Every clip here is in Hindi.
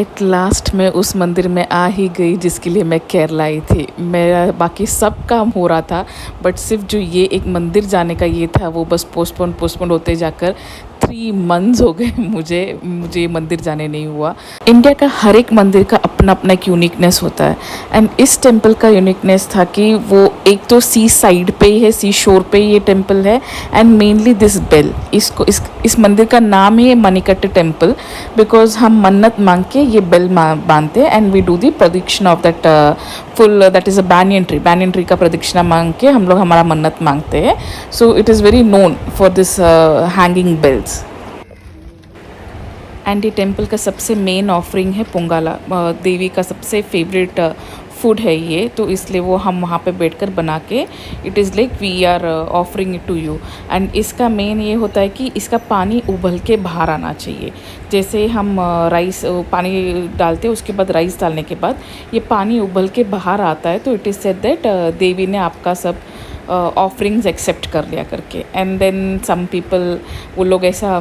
एट लास्ट मैं उस मंदिर में आ ही गई जिसके लिए मैं केरला आई थी। मेरा बाकी सब काम हो रहा था, बट सिर्फ जो ये एक मंदिर जाने का ये था वो बस पोस्टपोन होते जाकर 3 मंथ्स हो गए मुझे ये मंदिर जाने नहीं हुआ। इंडिया का हर एक मंदिर का अपना अपना एक यूनिकनेस होता है, एंड इस टेम्पल का यूनिकनेस था कि वो एक तो सी साइड पे ही है, सी शोर पे ही ये टेम्पल है, एंड मेनली दिस बेल, इस मंदिर का नाम ही है मणिकट्ट टेम्पल, बिकॉज हम मन्नत मांग के ये बेल बांधते हैं एंड वी डू दी प्रदक्षिणा of that full, that is a banyan tree का प्रदक्षिणा मांग के हम लोग हमारा मन्नत मांगते हैं। So it is very known for this hanging bells. And ये टेम्पल का सबसे मेन ऑफरिंग है पोंगला, देवी का सबसे फेवरेट फूड है ये, तो इसलिए वो हम वहाँ पे बैठकर बना के, it is like we are offering it to you. And इसका मेन ये होता है कि इसका पानी उबल के बाहर आना चाहिए। जैसे हम राइस पानी डालते हैं, उसके बाद राइस डालने के बाद ये पानी उबल के बाहर आता है, तो इट इज़ सेड दैट देवी ने आपका सब ऑफरिंग्स एक्सेप्ट कर लिया करके। एंड देन सम पीपल, वो लोग ऐसा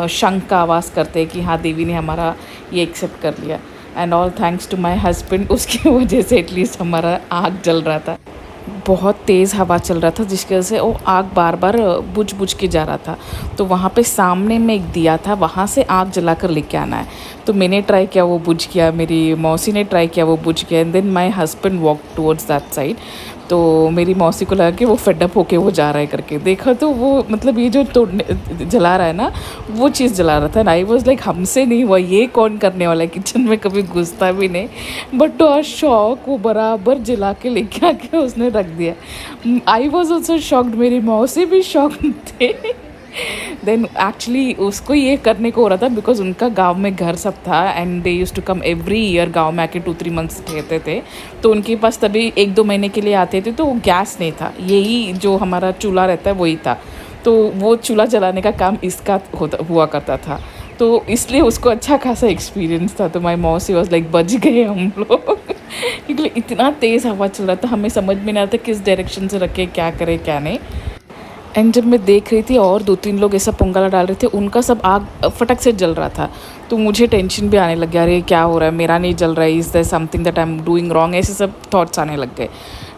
शंख का आवाज़ करते हैं कि हाँ देवी ने हमारा ये एक्सेप्ट कर लिया। And all thanks to my husband, उसकी वजह से एटलीस्ट हमारा आग जल रहा था। बहुत तेज़ हवा चल रहा था जिसकी वजह से वो आग बार बार बुझ के जा रहा था। तो वहाँ पे सामने में एक दिया था, वहाँ से आग जलाकर लेके आना है। तो मैंने ट्राई किया, वो बुझ गया, मेरी मौसी ने ट्राई किया, वो बुझ गया। And then my husband walk towards that side. तो मेरी मौसी को लगा कि वो फेडअप होके वो जा रहा है करके, देखा तो वो मतलब ये जो तोड़ने जला रहा है ना, वो चीज़ जला रहा था। आई वॉज लाइक हमसे नहीं हुआ, ये कौन करने वाला है, किचन में कभी घुसता भी नहीं। बट टू आवर शॉक वो बराबर जला के लेके आके उसने रख दिया। आई वॉज ऑल्सो शॉक्ड, मेरी मौसी भी शॉक्ड थे। देन एक्चुअली उसको ये करने को हो रहा था बिकॉज उनका गांव में घर सब था, and they use to come every year, गांव में आके 2-3 मंथ्स रहते थे। तो उनके पास तभी 1-2 महीने के लिए आते थे, तो गैस नहीं था, यही जो हमारा चूल्हा रहता है वही था। तो वो चूल्हा जलाने का काम इसका हुआ करता था, तो इसलिए उसको अच्छा खासा एक्सपीरियंस था। तो माई मौसी वॉज लाइक बच गए हम लोग क्योंकि इतना तेज़ हवा चल रहा था, हमें समझ में नहीं आता किस डायरेक्शन से रखे, क्या करे क्या नहीं। एंड जब मैं देख रही थी और 2-3 लोग ऐसा पोंगला डाल रहे थे, उनका सब आग फटक से जल रहा था, तो मुझे टेंशन भी आने लग गया, अरे क्या हो रहा है, मेरा नहीं जल रहा है, is there something that I am doing wrong, ऐसे सब थॉट्स आने लग गए।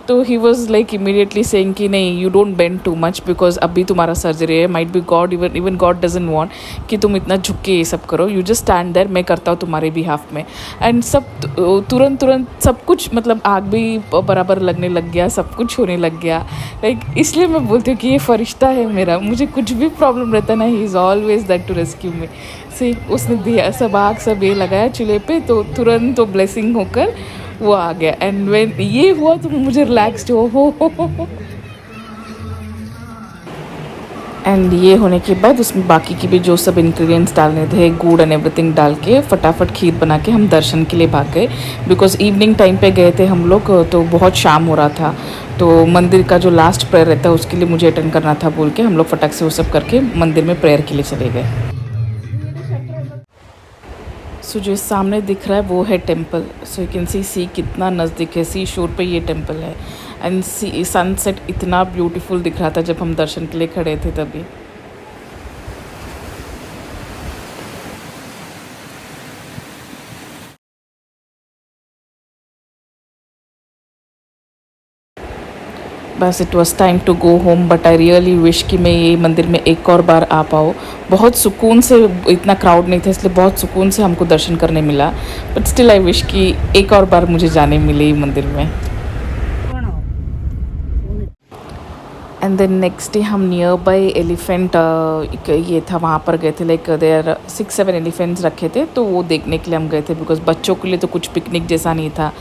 तो he was like immediately saying कि नहीं, you don't bend too much because अभी तुम्हारा सर्जरी है, might be God, even God doesn't want कि तुम इतना झुक के ये सब करो, यू जस्ट स्टैंड देयर, मैं करता हूँ तुम्हारे बिहाफ में। एंड सब तुरंत सब कुछ, मतलब आग भी बराबर लगने लग गया, सब कुछ होने लग गया। लाइक इसलिए मैं बोलती हूँ कि ये फरिश्ता है मेरा, मुझे कुछ भी प्रॉब्लम रहता ना, he is always that to rescue me. से उसने दिया सब आग सब ये लगाया चूल्हे पे, तो तुरंत वो ब्लेसिंग होकर वो आ गया। एंड व्हेन ये हुआ तो मुझे रिलैक्स्ड हो। एंड ये होने के बाद उसमें बाकी की भी जो सब इंग्रेडिएंट्स डालने थे, गुड़ एंड एवरीथिंग डाल के फटाफट खीर बना के हम दर्शन के लिए भाग गए, बिकॉज इवनिंग टाइम पे गए थे हम लोग, तो बहुत शाम हो रहा था। तो मंदिर का जो लास्ट प्रेयर रहता है उसके लिए मुझे अटेंड करना था बोल के हम लोग फटाक से वो सब करके मंदिर में प्रेयर के लिए चले गए। सो जो सामने दिख रहा है वो है temple. So you can see कितना नज़दीक है, सी शोर पे ये टेम्पल है। एंड सी सनसेट इतना ब्यूटीफुल दिख रहा था जब हम दर्शन के लिए खड़े थे तभी। बस it was time to go home, but I really wish कि मैं ये मंदिर में एक और बार आ पाऊँ। बहुत सुकून से, इतना क्राउड नहीं था इसलिए बहुत सुकून से हमको दर्शन करने मिला, बट स्टिल आई विश कि एक और बार मुझे जाने मिले ये मंदिर में। एंड देन नेक्स्ट डे हम नियर बाई एलिफेंट, ये था वहाँ पर गए थे, लाइक देयर 6-7 एलिफेंट्स रखे थे, तो वो देखने के लिए हम गए थे। बिकॉज बच्चों के लिए तो कुछ पिकनिक जैसा नहीं था,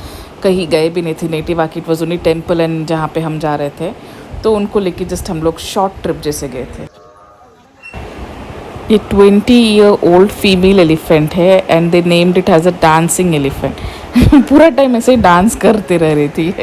कहीं गए भी नहीं थे नेटिव आके, it was only temple and जहाँ पे हम जा रहे थे, तो उनको लेके जस्ट हम लोग शॉर्ट ट्रिप जैसे गए थे। ये 20-year-old फीमेल एलिफेंट है, and they named it as a dancing elephant. पूरा टाइम ऐसे ही डांस करते रह रही थी।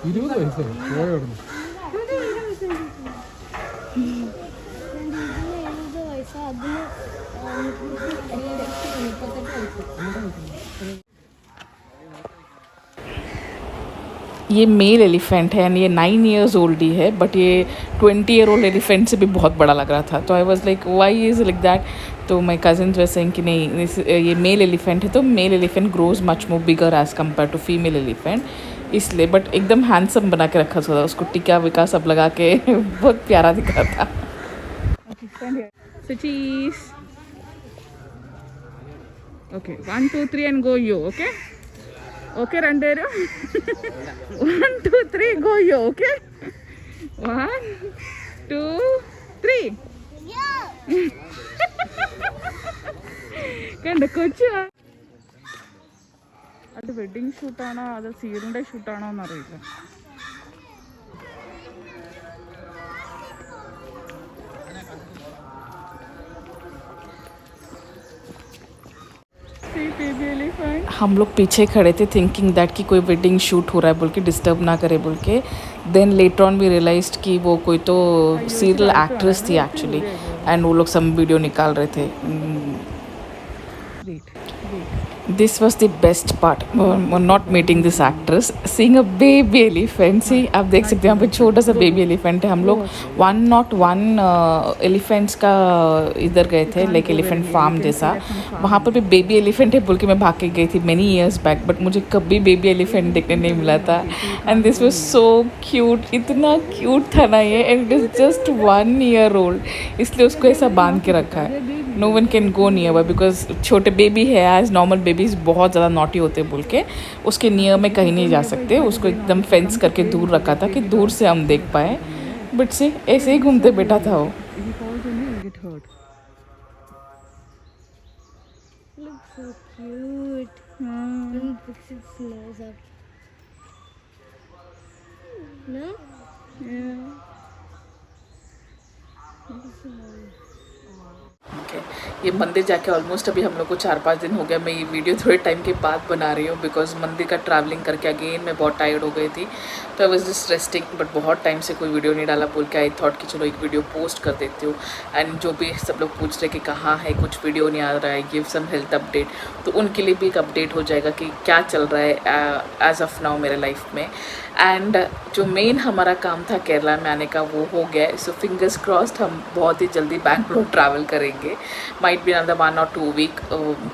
이름도 있어요. 좋아요, 그럼. ये मेल एलिफेंट है एंड ये 9 years ओल्ड ही है, बट ये 20-year-old एलिफेंट से भी बहुत बड़ा लग रहा था. तो I was like why is like that. तो माई कजिन वे सेइंग कि नहीं ये मेल एलिफेंट है, तो male elephant grows much more bigger as compare to female elephant, इसलिए. बट एकदम हैंडसम बना के रखा था उसको, टिका विका सब लगा के बहुत प्यारा दिख रहा था. So cheese. Okay, 1, 2, 3 and go yo, okay? Okay, Randero. 1, 2, 3, go yo, okay? 1, 2, 3. കണ്ട കൊച്ചു അത് വെഡിങ് ഷൂട്ടാണോ അതോ സീറിൻ്റെ ഷൂട്ടാണോ എന്നറിയില്ല. हम लोग पीछे खड़े थे थिंकिंग दैट कि कोई वेडिंग शूट हो रहा है बोल के, डिस्टर्ब ना करे बोल के. Then later on we realised कि वो कोई तो सीरियल एक्ट्रेस थी एक्चुअली, एंड वो लोग सम वीडियो निकाल रहे थे. This was the best part, not meeting this actress, seeing a baby elephant. See, आप देख सकते हैं यहाँ पे छोटा सा बेबी एलिफेंट है. हम लोग 101 एलिफेंट्स का इधर गए थे, लाइक एलिफेंट फार्म जैसा. वहाँ पर भी बेबी एलिफेंट है बोल के मैं भाग के गई थी मैनी ईयर्स बैक, बट मुझे कभी बेबी एलिफेंट देखने नहीं मिला था. And this was so cute, इतना क्यूट था ना ये. And it is just 1 year old, इसलिए उसको ऐसा बांध के रखा है. No one can go nearby because छोटे बेबी है, एज नॉर्मल बेबीज बहुत ज़्यादा नॉटी होते बोल के उसके नियर में कहीं नहीं जा सकते. उसको एकदम फेंस करके दूर रखा था कि दूर से हम देख पाए. बट से ऐसे ही घूमते बैठा था वो. Looks so cute. Let me fix its nose up. No? Yeah. Okay. ये मंदिर जाके ऑलमोस्ट अभी हम लोग को 4-5 दिन हो गया. मैं ये वीडियो थोड़े टाइम के बाद बना रही हूँ बिकॉज मंदिर का ट्रैवलिंग करके अगेन मैं बहुत टायर्ड हो गई थी. तो I was just resting, but बहुत टाइम से कोई वीडियो नहीं डाला बोल के आई थॉट कि चलो एक वीडियो पोस्ट कर देती हूँ. एंड जो भी सब लोग पूछ रहे कि कहाँ है, कुछ वीडियो नहीं आ रहा है, गिव सम हेल्थ अपडेट, तो उनके लिए भी एक अपडेट हो जाएगा कि क्या चल रहा है एज ऑफ नाउ मेरे लाइफ में. एंड जो मेन हमारा काम था केरला में आने का वो हो गया. सो फिंगर्स क्रॉस्ड हम बहुत ही जल्दी बैंगलोर ट्रैवल करेंगे. Might be another 1 or 2 week.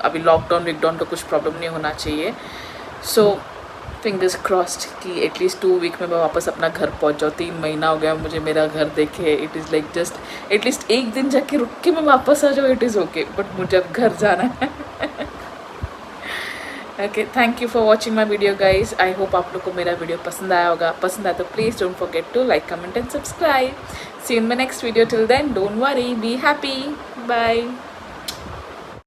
अभी लॉकडाउन विकडाउन का कुछ प्रॉब्लम नहीं होना चाहिए. सो फिंगर्स क्रॉस्ड कि एटलीस्ट 2 week में मैं वापस अपना घर पहुंच जाऊँ. 3 महीना हो गया मुझे मेरा घर देखे. It is like just at least एक दिन जाके रुक के मैं वापस आ जाऊँ, इट इज़ ओके. बट मुझे अब घर जाना है. Okay, thank you for watching my video guys. I hope आप लोग को मेरा वीडियो पसंद आया होगा. पसंद आया तो please don't forget to like, comment and subscribe. See in my next video. Till then don't worry, be happy. Bye.